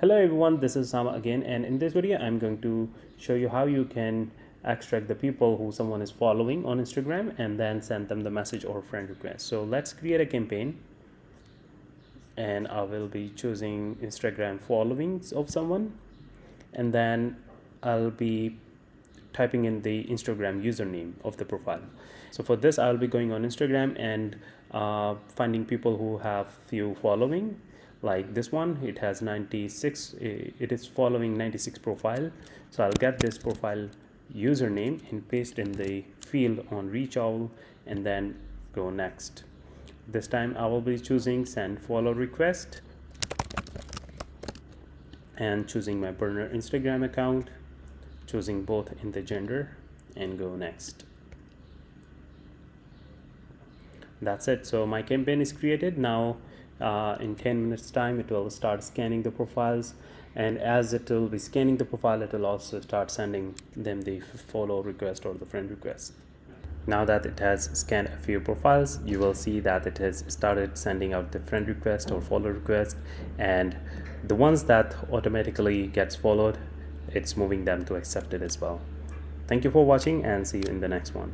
Hello everyone, this is Sama again, and in this video I'm going to show you how you can extract the people who someone is following on Instagram and then send them the message or friend request. So let's create a campaign, and I will be choosing Instagram followings of someone, and then I'll be typing in the Instagram username of the profile. So for this I'll be going on Instagram and finding people who have few following. Like this one, it has 96, it is following 96 profile. So I'll get this profile username and paste in the field on ReachOwl and then go next. This time I will be choosing send follow request and choosing my burner Instagram account, choosing both in the gender, and go next. That's it. So my campaign is created now. In 10 minutes time it will start scanning the profiles, and as it will be scanning the profile, it will also start sending them the follow request or the friend request. Now that it has scanned a few profiles, you will see that it has started sending out the friend request or follow request, and the ones that automatically gets followed, it's moving them to accept it as well. Thank you for watching and see you in the next one.